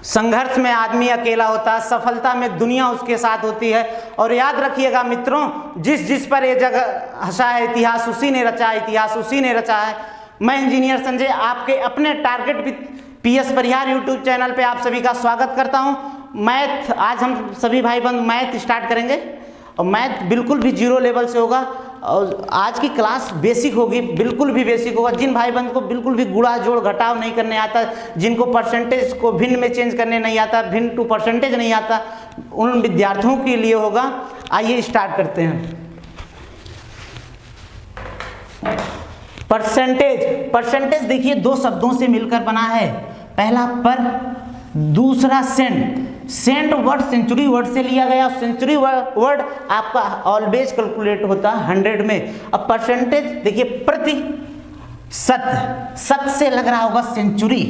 संघर्ष में आदमी अकेला होता है, सफलता में दुनिया उसके साथ होती है। और याद रखिएगा मित्रों, जिस जिस पर ये जगह हंसा है इतिहास उसी ने रचा है, इतिहास उसी ने रचा है। मैं इंजीनियर संजय आपके अपने टारगेट पीएस परिहार यूट्यूब चैनल पे आप सभी का स्वागत करता हूं। मैथ आज हम सभी भाई बंद मैथ स्टार्ट करेंगे और मैथ बिल्कुल भी जीरो लेवल से होगा। और आज की क्लास बेसिक होगी, बिल्कुल भी बेसिक होगा। जिन भाई बंद को बिल्कुल भी गुणा जोड़ घटाव नहीं करने आता, जिनको परसेंटेज को भिन्न में चेंज करने नहीं आता, भिन्न टू परसेंटेज नहीं आता, उन विद्यार्थियों के लिए होगा। आइए स्टार्ट करते हैं। परसेंटेज देखिए दो शब्दों से मिलकर बना है, पहला पर, दूसरा सेंट वर्ड सेंचुरी वर्ड से लिया गया। सेंचुरी वर्ड आपका ऑलवेज कैलकुलेट होता है 100 में। अब परसेंटेज देखिए शत से लग रहा होगा सेंचुरी,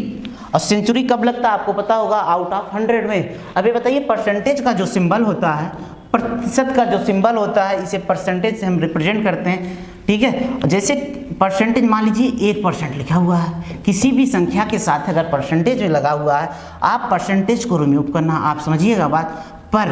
और सेंचुरी कब लगता है आपको पता होगा, आउट ऑफ 100 में। अभी बताइए परसेंटेज का जो सिंबल होता है, प्रतिशत का जो सिंबल होता है, इसे परसेंटेज से हम रिप्रेजेंट करते हैं, ठीक है। जैसे परसेंटेज मान लीजिए 1% लिखा हुआ है, किसी भी संख्या के साथ अगर परसेंटेज में लगा हुआ है, आप परसेंटेज को रिमूव करना, आप समझिएगा बात, पर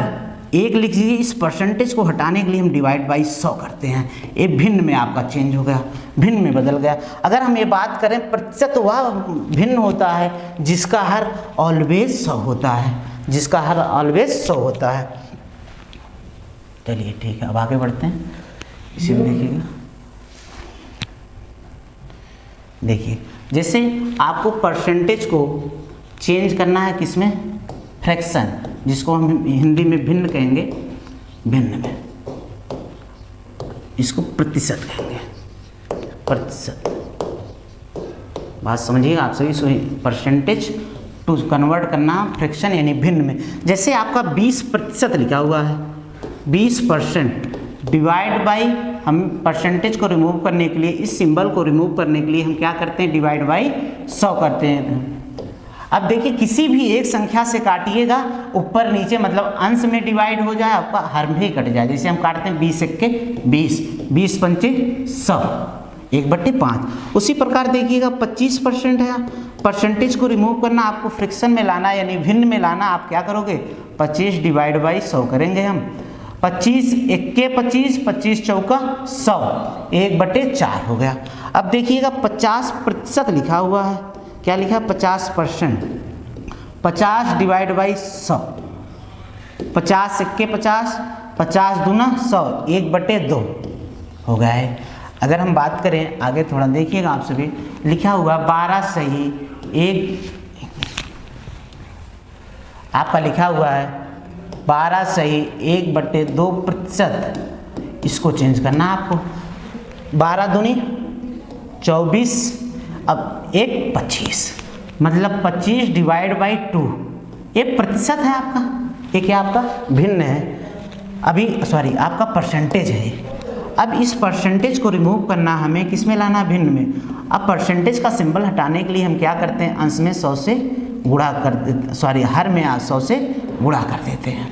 एक लिख लीजिए। इस परसेंटेज को हटाने के लिए हम डिवाइड बाई 100 करते हैं, ये भिन्न में आपका चेंज हो गया, भिन्न में बदल गया। अगर हम ये बात करें प्रतिशत, वह भिन्न होता है जिसका हर ऑलवेज 100 होता है, जिसका हर ऑलवेज 100 होता है। चलिए ठीक है, अब आगे बढ़ते हैं। इसी में देखिएगा, देखिए जैसे आपको परसेंटेज को चेंज करना है किसमें, फ्रैक्शन, जिसको हम हिंदी में भिन्न कहेंगे, भिन्न में इसको प्रतिशत कहेंगे, प्रतिशत। बात समझिएगा आप सभी। परसेंटेज टू कन्वर्ट करना फ्रैक्शन यानी भिन्न में। जैसे आपका 20% लिखा हुआ है, 20% डिवाइड बाई, हम परसेंटेज को रिमूव करने के लिए, इस सिंबल को रिमूव करने के लिए हम क्या करते हैं, डिवाइड बाई 100 करते हैं। अब देखिए किसी भी एक संख्या से काटिएगा, ऊपर नीचे मतलब अंश में डिवाइड हो जाए, आपका हर में ही कट जाए। जैसे हम काटते हैं 20 एक्के 20, 20 पंचे 100, 1/5। उसी प्रकार देखिएगा 25% है, परसेंटेज को रिमूव करना, आपको फ्रैक्शन में लाना यानी भिन्न में लाना। आप क्या करोगे, 25 डिवाइड बाई 100 करेंगे हम। 25 एक्के 25, 25 चौका 100, 1/4 हो गया। अब देखिएगा 50% लिखा हुआ है, क्या लिखा है, 50%, 50 डिवाइड बाई 100, 50 एक्के 50, 50 दूना 100, 1/2 हो गया है। अगर हम बात करें आगे थोड़ा देखिएगा आप सभी, लिखा हुआ 12 सही एक, आपका लिखा हुआ है 12 सही 1/2%, इसको चेंज करना आपको। 12 दूनी 24, अब 1 25, मतलब 25 डिवाइड बाई 2, ये प्रतिशत है आपका, ये क्या आपका भिन्न है, अभी सॉरी आपका परसेंटेज है। अब इस परसेंटेज को रिमूव करना हमें किस में लाना, भिन्न में। अब परसेंटेज का सिंबल हटाने के लिए हम क्या करते हैं, अंश में 100 से गुणा कर देते, सॉरी हर में 100 से गुणा कर देते हैं।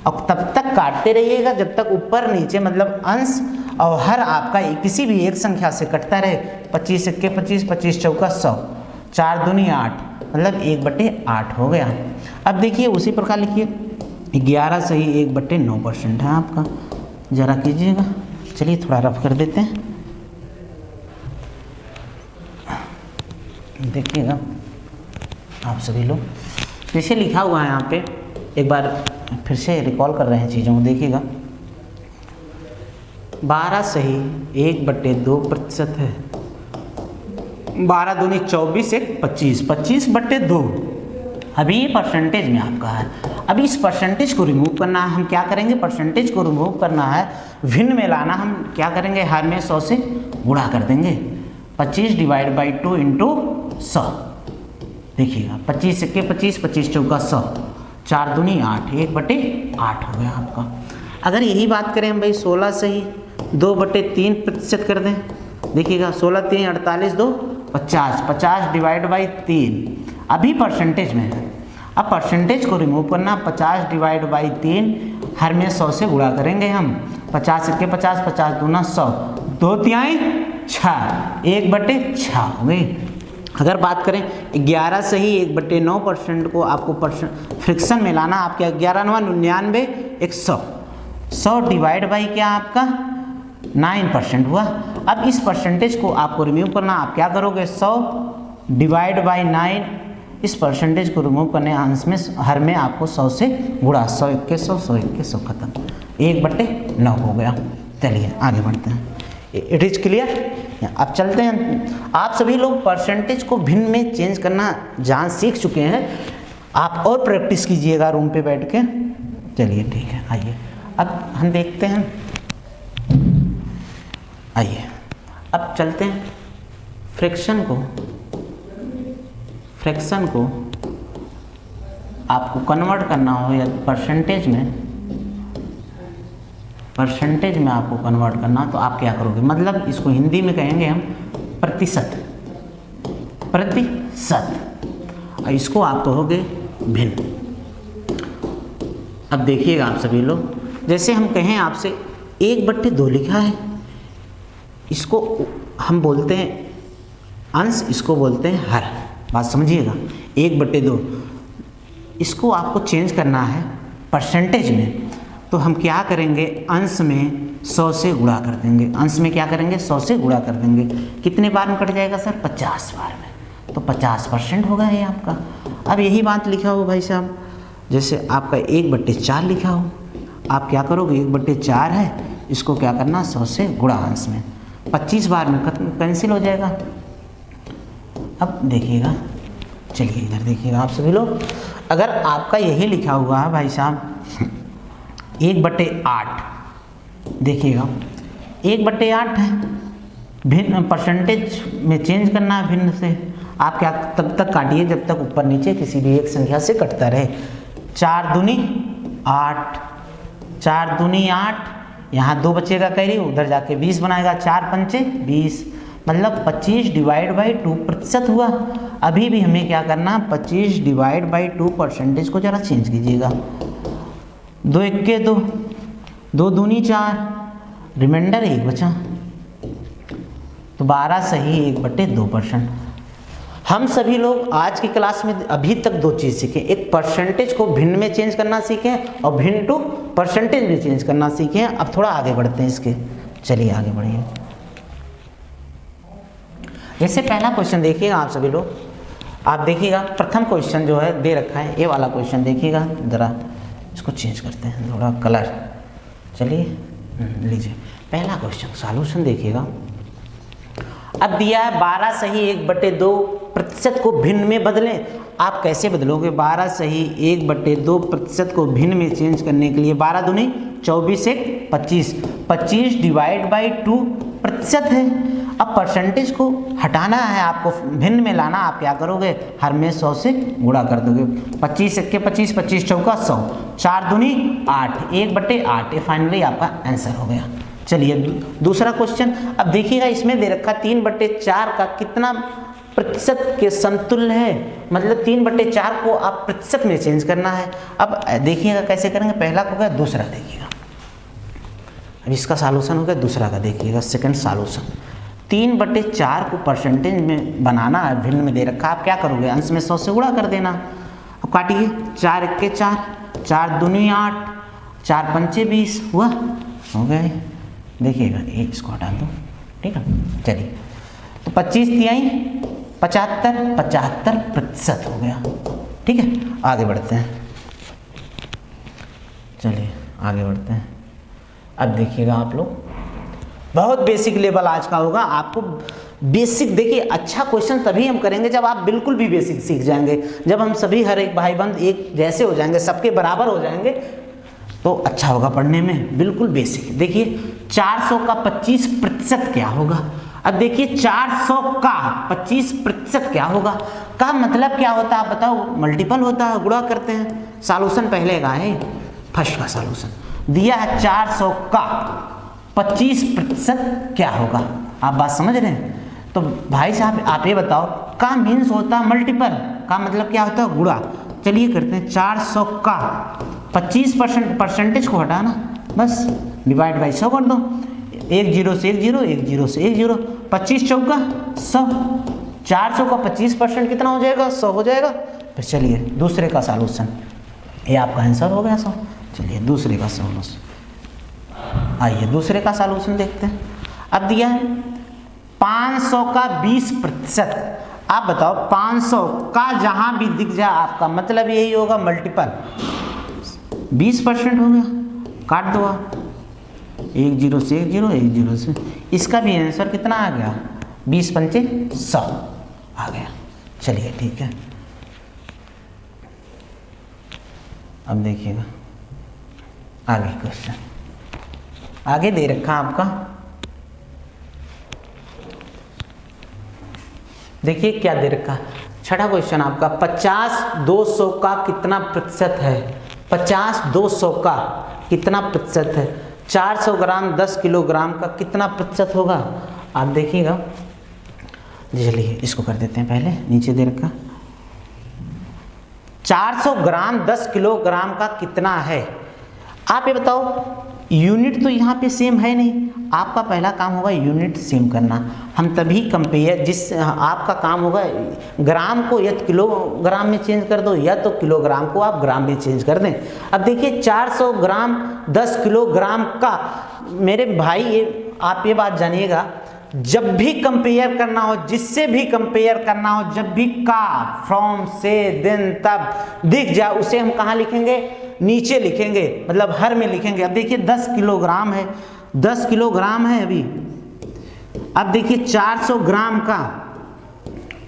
अब तब तक काटते रहिएगा जब तक ऊपर नीचे मतलब अंश और हर आपका किसी भी एक संख्या से कटता रहे। 25 एक्के 25, 25 चौका 100, 4 दूनी 8, मतलब 1/8 हो गया। अब देखिए उसी प्रकार लिखिए 11 सही 1/9% है आपका, जरा कीजिएगा। चलिए थोड़ा रफ कर देते हैं, देखिएगा आप सभी लोग। जैसे लिखा हुआ है यहाँ पे, एक बार फिर से रिकॉल कर रहे हैं चीज़ों को, देखिएगा 12 सही 1/2% है, 12 दूनी 24, 1 25, 25/2। अभी ये परसेंटेज में आपका है। अभी इस परसेंटेज को रिमूव करना है, हम क्या करेंगे, परसेंटेज को रिमूव करना है, भिन्न में लाना, हम क्या करेंगे, हर में 100 से गुणा कर देंगे। 25 डिवाइड बाई 2 इंटू 100, देखिएगा 25 एक्के 25, 25 चौका 100, 4 दूनी 8, 1/8 हो गया आपका। अगर यही बात करें हम भाई 16 सही 2/3% कर दें, देखिएगा 16 3 48, 2 50, 50 डिवाइड बाई 3, अभी परसेंटेज में है। अब परसेंटेज को रिमूव करना, 50 डिवाइड बाई 3, हर में 100 से गुणा करेंगे हम। 50 एक्के 50, 50 दूना 100, 2 तिहाई 6, 1/6 हो गई। अगर बात करें 11 सही 1/9% को आपको फ्रिक्शन में लाना, आपके 11×99 100, 100 डिवाइड बाई क्या आपका 9% हुआ। अब इस परसेंटेज को आपको रिमूव करना, आप क्या करोगे 100 डिवाइड बाई 9, इस परसेंटेज को रिमूव करने अंश में हर में आपको 100 से गुणा, 100 1 100, 100 1 100 खत्म, 1/9 हो गया। चलिए आगे बढ़ते हैं। It is clear. अब चलते हैं, आप सभी लोग परसेंटेज को भिन्न में चेंज करना जान सीख चुके हैं, आप और प्रैक्टिस कीजिएगा रूम पे बैठ के। चलिए ठीक है, आइए अब हम देखते हैं, आइए अब चलते हैं फ्रैक्शन को आपको कन्वर्ट करना हो या परसेंटेज में आपको कन्वर्ट करना, तो आप क्या करोगे, मतलब इसको हिंदी में कहेंगे हम प्रतिशत, और इसको आप कहोगे भिन्न। अब देखिएगा आप सभी लोग, जैसे हम कहें आपसे 1/2 लिखा है, इसको हम बोलते हैं अंश, इसको बोलते हैं हर, बात समझिएगा। 1/2 इसको आपको चेंज करना है परसेंटेज में, तो हम क्या करेंगे, अंश में 100 से गुणा कर देंगे। अंश में क्या करेंगे, 100 से गुणा कर देंगे। कितने बार में कट जाएगा सर, 50 बार में, तो 50% होगा ये आपका। अब यही बात लिखा हो भाई साहब, जैसे आपका 1/4 लिखा हो, आप क्या करोगे, 1/4 है, इसको क्या करना 100 से गुणा, अंश में 25 बार में कैंसिल हो जाएगा। अब देखिएगा, चलिए इधर देखिएगा आप सभी लोग, अगर आपका यही लिखा हुआ है भाई साहब 1/8, देखिएगा 1/8 है, भिन्न परसेंटेज में चेंज करना है भिन्न से। आप क्या तब तक काटिए जब तक ऊपर नीचे किसी भी एक संख्या से कटता रहे। 4 दूनी 8, 4 दूनी 8, यहाँ 2 बचेगा कैरी, उधर जाके 20 बनाएगा, 4 पंचे 20, मतलब 25 डिवाइड बाई 2% हुआ। अभी भी हमें क्या करना, 25 डिवाइड बाई 2 परसेंटेज को जरा चेंज कीजिएगा। 2 1 2, 2 दूनी 4, रिमाइंडर 1 बचा, तो 12 सही 1/2%। हम सभी लोग आज की क्लास में अभी तक 2 चीज़ सीखे, एक परसेंटेज को भिन्न में चेंज करना सीखें और भिन्न टू परसेंटेज में चेंज करना सीखें। अब थोड़ा आगे बढ़ते हैं इसके, चलिए आगे बढ़िए। जैसे पहला क्वेश्चन देखिएगा आप सभी लोग, आप देखिएगा प्रथम क्वेश्चन जो है दे रखा है, ये वाला क्वेश्चन देखिएगा, ज़रा इसको चेंज करते हैं थोड़ा कलर। चलिए लीजिए पहला क्वेश्चन सॉल्यूशन देखिएगा। अब दिया है 12 सही 1/2% को भिन्न में बदलें। आप कैसे बदलोगे, 12 सही 1/2% को भिन्न में चेंज करने के लिए 12 दूनी 24 1 25, 25 डिवाइड बाई 2% है। अब परसेंटेज को हटाना है आपको, भिन्न में लाना, आप क्या करोगे, हर में 100 से गुणा कर दोगे। 25 1 25, 25 चौका 100, 4 दूनी 8, 1/8, ये फाइनली आपका आंसर हो गया। चलिए दूसरा क्वेश्चन, अब देखिएगा इसमें दे रखा 3/4 का कितना प्रतिशत के समतुल्य है, मतलब 3/4 को आप प्रतिशत में चेंज करना है। अब देखिएगा कैसे करेंगे, पहला हो गया, दूसरा देखिएगा। अब इसका सॉल्यूशन हो गया, दूसरा का देखिएगा सेकंड सॉल्यूशन। 3/4 को परसेंटेज में बनाना है, भिन्न में दे रखा, आप क्या करोगे, अंश में 100 से गुणा कर देना। अब काटिए, 4 1 4, 4 दूनी 8, 4 पंचे 20 हुआ, हो गया। देखिएगा ये इसको हटा दो, ठीक है। चलिए तो 25 तिहाई 75, 75% हो गया, ठीक है। आगे बढ़ते हैं, चलिए आगे बढ़ते हैं। अब देखिएगा आप लोग, बहुत बेसिक लेवल आज का होगा, आपको बेसिक देखिए, अच्छा क्वेश्चन तभी हम करेंगे जब आप बिल्कुल भी बेसिक सीख जाएंगे, जब हम सभी हर एक भाई बंद एक जैसे हो जाएंगे, सबके बराबर हो जाएंगे, तो अच्छा होगा पढ़ने में। बिल्कुल बेसिक देखिए, 400 का 25% क्या होगा। अब देखिए 400 का 25% क्या होगा, का मतलब क्या होता है आप बताओ, मल्टीपल होता है, गुणा करते हैं। सॉल्यूशन पहले का है, फर्स्ट का सॉल्यूशन दिया है 400 का 25% क्या होगा। आप बात समझ रहे हैं, तो भाई साहब आप ये बताओ, का मीन्स होता है मल्टीपल, का मतलब क्या होता है गुणा। चलिए करते हैं, 400 का 25% परसेंटेज को हटाना, बस डिवाइड बाई 100 कर दो, 1 0 से 1 0, 1 0 से 1 0, 25 चौका 100, 400 का 25% कितना हो जाएगा, 100 हो जाएगा। फिर चलिए दूसरे का सॉल्यूशन, ये आपका आंसर हो गया 100। चलिए दूसरे का सॉल्यूशन, आइए दूसरे का सॉल्यूशन देखते हैं। अब दिया है 500 का 20%। आप बताओ 500 का जहां भी दिख जाए आपका मतलब यही होगा मल्टीपल 20% हो गया, काट दो आप, 1 0 से 1 0, 1 0 से, इसका भी आंसर कितना आ गया, 20 पंचे 100 आ गया। चलिए ठीक है, अब देखिएगा आगे क्वेश्चन, आगे दे रखा आपका, देखिए क्या दे रखा। छठा क्वेश्चन आपका 50 200 का कितना प्रतिशत है, 50 200 का कितना प्रतिशत है, 400 ग्राम 10 किलोग्राम का कितना प्रतिशत होगा। आप देखिएगा, चलिए इसको कर देते हैं पहले, नीचे दे रखा 400 ग्राम 10 किलोग्राम का कितना है। आप ये बताओ, यूनिट तो यहाँ पे सेम है नहीं, आपका पहला काम होगा यूनिट सेम करना। हम तभी कंपेयर, जिस आपका काम होगा ग्राम को या किलोग्राम में चेंज कर दो, या तो किलोग्राम को आप ग्राम में चेंज कर दें। अब देखिए 400 ग्राम 10 किलोग्राम का, मेरे भाई आप ये बात जानिएगा, जब भी कंपेयर करना हो, जिससे भी कंपेयर करना हो, जब भी का, फ्रॉम, से, देन, तब दिख जाए, उसे हम कहाँ लिखेंगे, नीचे लिखेंगे, मतलब हर में लिखेंगे। अब देखिए 10 किलोग्राम है, 10 किलोग्राम है अभी। अब देखिए 400 ग्राम का,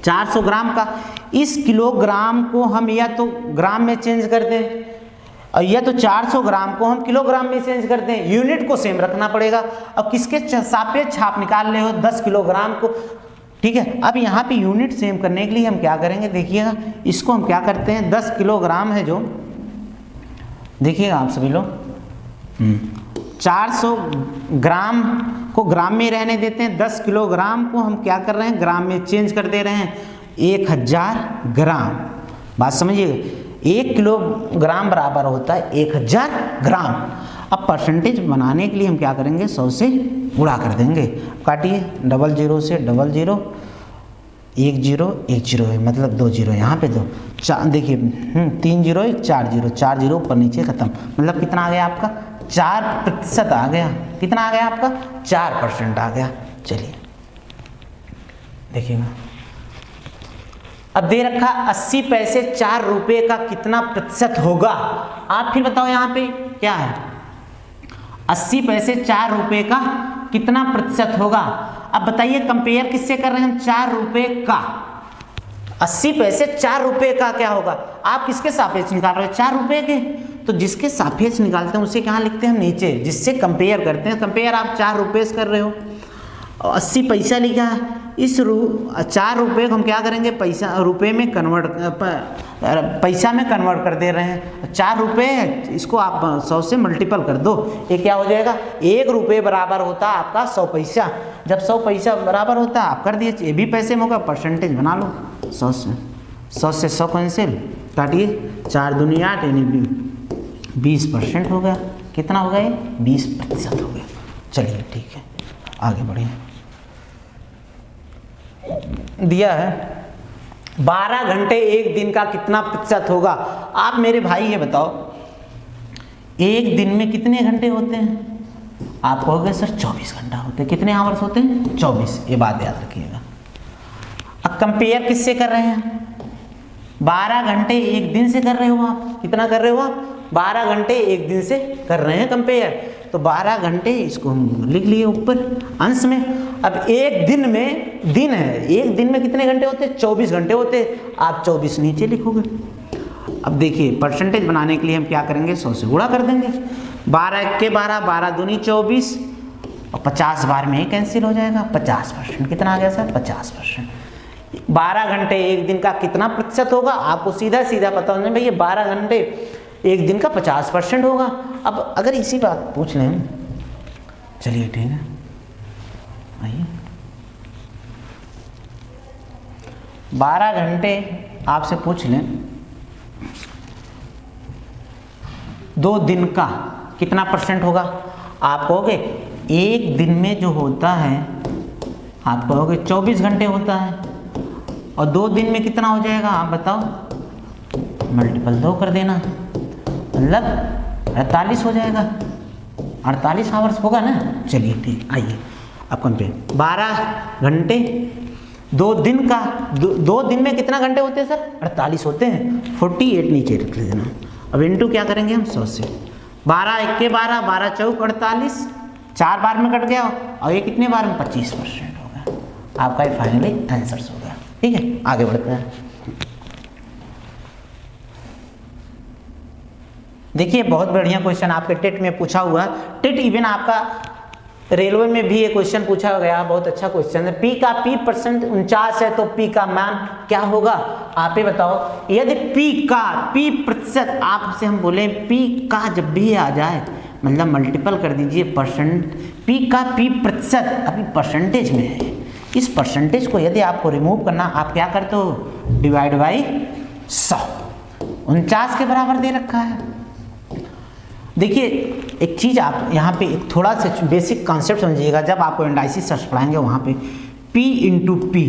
400 ग्राम का, इस किलोग्राम को हम या तो ग्राम में चेंज कर दें, और या तो 400 ग्राम को हम किलोग्राम में चेंज कर दें, यूनिट को सेम रखना पड़ेगा। अब किसके सापेक्ष आप निकाल रहे हो, 10 किलोग्राम को, ठीक है। अब यहाँ पे यूनिट सेम करने के लिए हम क्या करेंगे, देखिएगा इसको हम क्या करते हैं, 10 किलोग्राम है जो, देखिएगा आप सभी लोग, 400 ग्राम को ग्राम में रहने देते हैं, 10 किलोग्राम को हम क्या कर रहे हैं, ग्राम में चेंज कर दे रहे हैं, 1000 ग्राम। बात समझिएगा, 1 किलोग्राम बराबर होता है 1000 ग्राम। अब परसेंटेज बनाने के लिए हम क्या करेंगे, 100 से गुणा कर देंगे। काटिए, 00 से 00, 1 0 1 0 है, मतलब 2 0 यहाँ पे दो, देखिए 3 0 1 4 0, 4 0 ऊपर नीचे खत्म, मतलब कितना आ गया आपका, 4% आ गया। कितना आ गया आपका, 4% आ गया। चलिए देखिएगा, अब दे रखा 80 पैसे 4 रुपए का कितना प्रतिशत होगा। आप फिर बताओ यहाँ पे क्या है, 80 पैसे 4 रुपए का कितना प्रतिशत होगा। अब बताइए कंपेयर किससे कर रहे हैं हम, 4 रुपए का, 80 पैसे 4 रुपए का क्या होगा। आप किसके सापेक्ष निकाल रहे हो, 4 रुपए के, तो जिसके सापेक्ष निकालते हैं उसे कहाँ लिखते हैं हम, नीचे, जिससे कंपेयर करते हैं। कंपेयर आप 4 रुपए से कर रहे हो, 80 पैसा लिखा है, इस 4 रुपए को हम क्या करेंगे, पैसा रुपए में कन्वर्ट, पैसा में कन्वर्ट कर दे रहे हैं। 4 रुपए है, इसको आप 100 से मल्टीपल कर दो, ये क्या हो जाएगा, 1 रुपये बराबर होता है आपका 100 पैसा। जब 100 पैसा बराबर होता है, आप कर दिए, ये भी पैसे में होगा, परसेंटेज बना लो, 100 से 100 कैंसिल, काटिए, 4 दूनी 8 यानी 20% हो गया। कितना हो गया ये, 20% हो गया। चलिए ठीक है, आगे बढ़िए। दिया है 12 घंटे एक दिन का कितना प्रतिशत होगा। आप मेरे भाई ये बताओ, एक दिन में कितने घंटे होते हैं। आप कहोगे सर 24 घंटा होते हैं। कितने आवर्स होते हैं, 24। ये बात याद रखिएगा। अब कंपेयर किससे कर रहे हैं, 12 घंटे एक दिन से कर रहे हो आप। कितना कर रहे हो आप, 12 घंटे एक दिन से कर रहे हैं कंपेयर। तो 12 घंटे इसको हम लिख लिए ऊपर अंश में। अब एक दिन में, दिन है, एक दिन में कितने घंटे होते हैं, 24 घंटे होते हैं। आप 24 नीचे लिखोगे। अब देखिए परसेंटेज बनाने के लिए हम क्या करेंगे, 100 से गुणा कर देंगे। 12 के 12, 12 दूनी 24, और 50 बार में ही कैंसिल हो जाएगा। 50%, कितना आ गया सर, 50%। 12 घंटे एक दिन का कितना प्रतिशत होगा, आपको सीधा सीधा पता होना भैया 12 घंटे एक दिन का 50% होगा। अब अगर इसी बात पूछ लें, चलिए ठीक है, आइए 12 घंटे आपसे पूछ लें 2 दिन का कितना परसेंट होगा। आप कहोगे एक दिन में जो होता है, आप कहोगे 24 घंटे होता है। और 2 दिन में कितना हो जाएगा आप बताओ, मल्टीपल 2 कर देना, मतलब 48 हो जाएगा, 48 आवर्स होगा ना। चलिए ठीक, आइए अब कंपेयर 12 घंटे 2 दिन का, 2 दिन में कितना घंटे होते हैं सर, 48 होते हैं, 48 नीचे रख लेना। अब इनटू क्या करेंगे हम 100 से, 12 1 के 12, 12 चौक 48, 4 बार में कट गया, और ये कितने बार में 25% हो गया। आपका ये फाइनली आंसर हो गया। ठीक है, आगे बढ़ते हैं। देखिए बहुत बढ़िया क्वेश्चन आपके टेट में पूछा हुआ है, टेट इवन आपका रेलवे में भी ये क्वेश्चन पूछा गया, बहुत अच्छा क्वेश्चन है। P का P परसेंट 49 है तो P का मान क्या होगा, आप ही बताओ। यदि P का P प्रतिशत, आपसे हम बोले P का जब भी आ जाए मतलब मल्टीपल कर दीजिए परसेंट, P का P प्रतिशत अभी परसेंटेज में है, इस परसेंटेज को यदि आपको रिमूव करना, आप क्या करते हो, डिवाइड बाई 100, 49 के बराबर दे रखा है। देखिए एक चीज़ आप यहाँ पे एक थोड़ा सा बेसिक कॉन्सेप्ट समझिएगा, जब आपको इंडाइसिस सर्च पढ़ाएंगे वहाँ पे P इंटू P,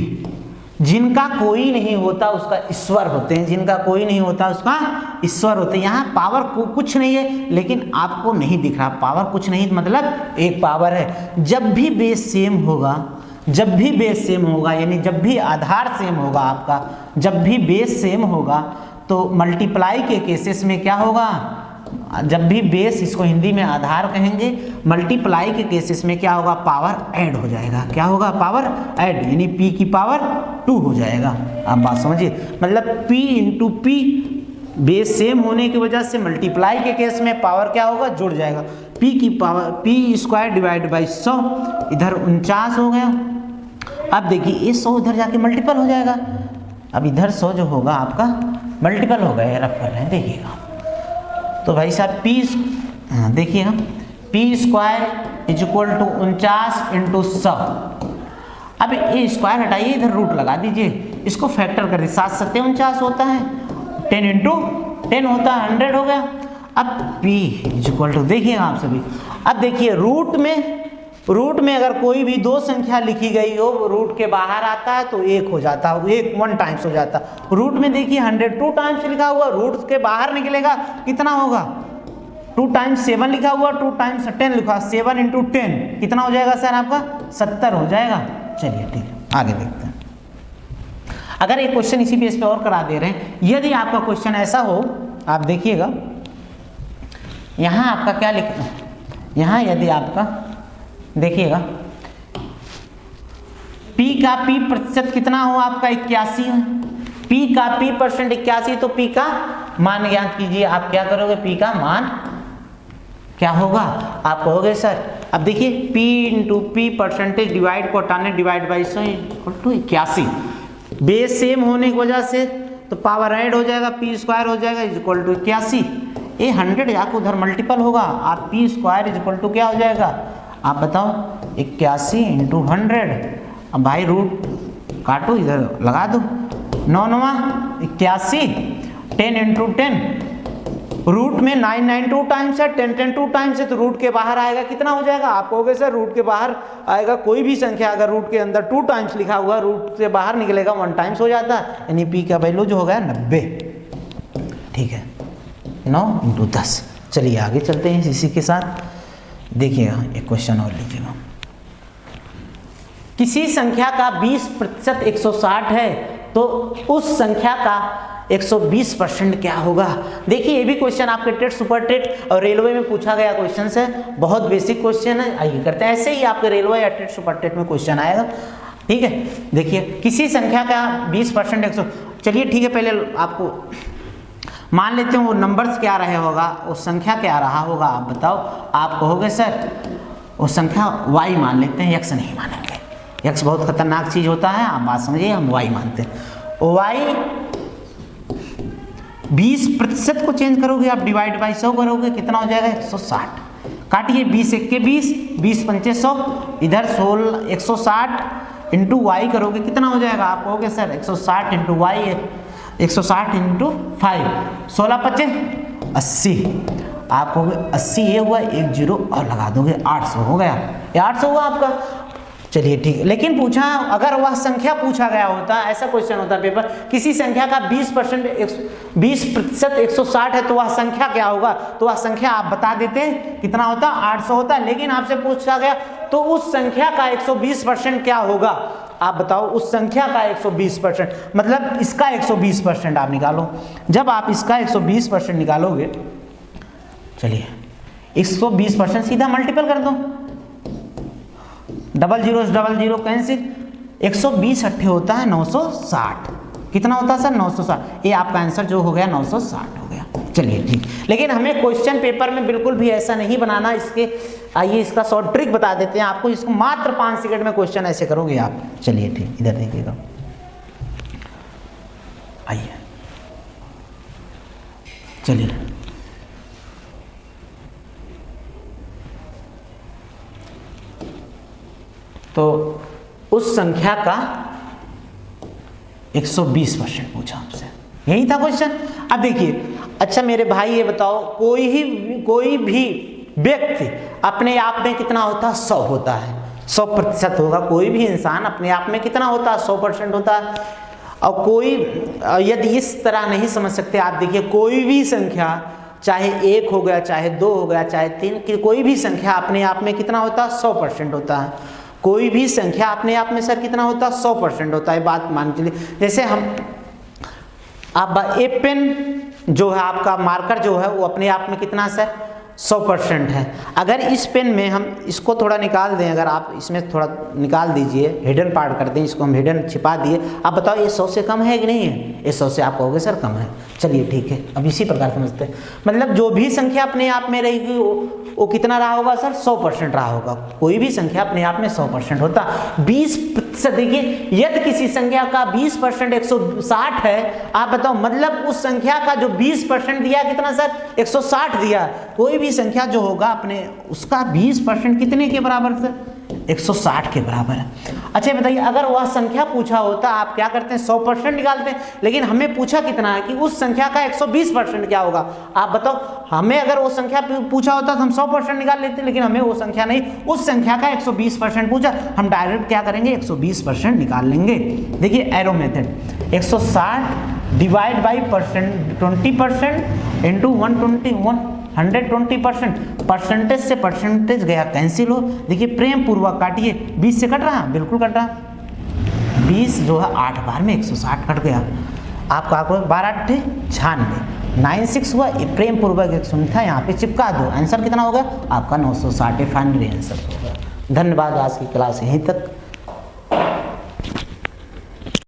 जिनका कोई नहीं होता उसका ईश्वर होते हैं, जिनका कोई नहीं होता उसका ईश्वर होते हैं। यहाँ पावर को कुछ नहीं है, लेकिन आपको नहीं दिख रहा, पावर कुछ नहीं मतलब एक पावर है। जब भी बेस सेम होगा, जब भी बेस सेम होगा, यानी जब भी आधार सेम होगा आपका, जब भी बेस सेम होगा तो मल्टीप्लाई के केसेस में क्या होगा, जब भी बेस, इसको हिंदी में आधार कहेंगे, मल्टीप्लाई के केसेस में क्या होगा, पावर ऐड हो जाएगा। क्या होगा, पावर ऐड, यानी P की पावर 2 हो जाएगा। आप बात समझिए, मतलब P into P, base same होने की वजह से मल्टीप्लाई के केस में पावर क्या होगा, जुड़ जाएगा। P की power P square divide by 100, इधर 49 हो गया। अब देखिए ये 100 इधर जाके मल्टीपल हो जाएगा, अब इधर 100 जो होगा आपका मल्टीपल हो गया, रफ कर रहे हैं देखिएगा। तो भाई साहब P, देखिएगा P square is equal to 49 into 100। अब ये स्क्वायर हटाइए, इधर रूट लगा दीजिए, इसको फैक्टर कर दीजिए, 7 सत्ते 49 होता है, 10 इंटू 10 होता है, 100 हो गया। अब P इज इक्वल टू, देखिएगा आप सभी, अब देखिए रूट में अगर कोई भी 2 संख्या लिखी गई हो, रूट के बाहर आता है तो 1 हो जाता है, 1 टाइम्स हो जाता है। रूट में देखिए 102 टाइम्स लिखा हुआ, रूट के बाहर निकलेगा कितना होगा, 2 टाइम्स 7 लिखा हुआ, 2 टाइम्स 10 लिखा, 7 इंटू 10 कितना हो जाएगा सर आपका, 70 हो जाएगा। चलिए ठीक है, आगे देखते हैं। अगर एक क्वेश्चन इसी बेस पे और करा दे रहे हैं, यदि आपका क्वेश्चन ऐसा हो, आप देखिएगा यहाँ आपका क्या लिखना, यहाँ यदि आपका देखिएगा P का P प्रतिशत कितना हो आपका 81 है, P का P परसेंट 81, तो P का मान ज्ञात कीजिए। आप क्या करोगे, P का मान क्या होगा, आप कहोगे सर, अब देखिए P into P percentage divide को हटाने, divide by 100 equal to 81, base same होने की वजह से तो पावर ऐड हो जाएगा, P स्क्वायर हो जाएगा इज इक्वल टू 81, ये 100 जाकर उधर मल्टीपल होगा, आप P square is equal to क्या हो जाएगा, आप बताओ 81 इंटू 100। अब भाई रूट काटो, इधर लगा दो, 9 9 81, 10 इंटू 10, रूट में 9 2 टाइम्स है, 10 2 टाइम्स है, तो रूट के बाहर आएगा कितना हो जाएगा, आप कहोगे सर रूट के बाहर आएगा कोई भी संख्या अगर रूट के अंदर 2 टाइम्स लिखा हुआ, रूट से बाहर निकलेगा 1 टाइम्स हो जाता है, यानी P का वैल्यू जो हो गया 90। ठीक है, 9 इंटू 10। चलिए आगे चलते हैं इसी के साथ। देखिएगा एक क्वेश्चन और लीजिएगा, किसी संख्या का 20% 160 है तो उस संख्या का 120% क्या होगा। देखिए ये भी क्वेश्चन आपके टेट, सुपर टेट और रेलवे में पूछा गया क्वेश्चन है, बहुत बेसिक क्वेश्चन है। आइए करते हैं, ऐसे ही आपके रेलवे या टेट सुपर टेट में क्वेश्चन आएगा। ठीक है, देखिए किसी संख्या का 20% 100, चलिए ठीक है, पहले आपको मान लेते हैं वो नंबर्स क्या रहे होगा, वो संख्या क्या रहा होगा, आप बताओ। आप कहोगे सर वो संख्या y मान लेते हैं, x नहीं मानेंगे, x बहुत खतरनाक चीज होता है, आप बात समझिए, हम y मानते हैं। y 20% को चेंज करोगे आप, डिवाइड बाई 100 करोगे, कितना हो जाएगा 160। काटिए 20 1 के 20, 20 पंचे 100, इधर 16 160 इंटू वाई करोगे, कितना हो जाएगा, आप कहोगे सर 160 इंटू वाई, 160 इंटू 5, 16 पचे 80, आपको 80 ये हुआ, 1 0 और लगा दोगे, 800 हो गया, ये 800 हुआ आपका। चलिए ठीक है, लेकिन पूछा अगर वह संख्या पूछा गया होता, ऐसा क्वेश्चन होता पेपर, किसी संख्या का 20% 160 है तो वह संख्या क्या होगा, तो वह संख्या आप बता देते कितना होता, 800 होता। लेकिन आपसे पूछा गया तो उस संख्या का 120% क्या होगा, आप बताओ उस संख्या का 120%, मतलब इसका 120% आप निकालो। जब आप इसका 120% निकालोगे, चलिए 120% सीधा मल्टीपल कर दो, डबल जीरो कैंसिल, 120 अट्ठे होता है 960, कितना होता है सर 960, ये आपका आंसर जो हो गया 960 हो गया। चलिए ठीक, लेकिन हमें क्वेश्चन पेपर में बिल्कुल भी ऐसा नहीं बनाना। इसके आइए इसका शॉर्ट ट्रिक बता देते हैं आपको, इसको मात्र 5 सेकंड में क्वेश्चन ऐसे करोगे आप। चलिए ठीक, इधर देखिएगा, आइए चलिए तो उस संख्या का 120% पूछा आपसे, यही था क्वेश्चन। अब देखिए, अच्छा मेरे भाई ये बताओ, कोई भी व्यक्ति अपने आप में कितना होता है, 100 होता है, 100% होगा। कोई भी इंसान अपने आप में कितना होता है, 100% होता है। और कोई, यदि इस तरह नहीं समझ सकते आप, देखिए कोई भी संख्या, चाहे 1 हो गया, चाहे 2 हो गया, चाहे 3, कोई भी संख्या अपने आप में कितना होता है, 100% होता है। कोई भी संख्या अपने आप में सर कितना होता है, 100% होता है। बात मान के लिए, जैसे हम आप ए पेन जो है, आपका मार्कर जो है वो अपने आप में कितना सर 100% है। अगर इस पेन में हम इसको थोड़ा निकाल दें, अगर आप इसमें थोड़ा निकाल दीजिए, हिडन पार्ट कर दें, इसको हम हिडन छिपा दिए, आप बताओ ये 100 से कम है कि नहीं है, ये 100 से आप कहोगे सर कम है। चलिए ठीक है, अब इसी प्रकार समझते हैं, मतलब जो भी संख्या अपने आप में रहेगी वो कितना रहा होगा सर, 100% रहा होगा। कोई भी संख्या अपने आप में 100% होता। 20%, देखिए यदि किसी संख्या का 20% 160 है, आप बताओ मतलब उस संख्या का जो 20% दिया कितना सर, 160 दिया। कोई भी संख्या जो होगा अपने, उसका 20% कितने के बराबर सर, 160 के बराबर है। अच्छा बताइए, अगर वह संख्या पूछा होता, आप क्या करते हैं, 100% निकालते हैं, लेकिन हमें पूछा कितना है कि उस संख्या का 120% क्या होगा। आप बताओ, हमें अगर वो संख्या पूछा होता तो हम 100% निकाल लेते, लेकिन हमें वो संख्या नहीं, उस संख्या का 120% पूछा, हम डायरेक्ट क्या करेंगे, 120% निकाल लेंगे। देखिए arrow method, 160 divide by percent 20% into 120%, percentage से परसेंटेज गया कैंसिल हो। देखिए प्रेम पूर्वक काटिए, 20 से कट रहा, बिल्कुल कट रहा, 20 जो है 8 बार में 160 कट गया। आपका 12 8 96, 96 हुआ, प्रेम पूर्वक 1 था, यहाँ पे चिपका दो, आंसर कितना होगा आपका 960 फाइनल आंसर होगा। धन्यवाद, आज की क्लास यहीं तक।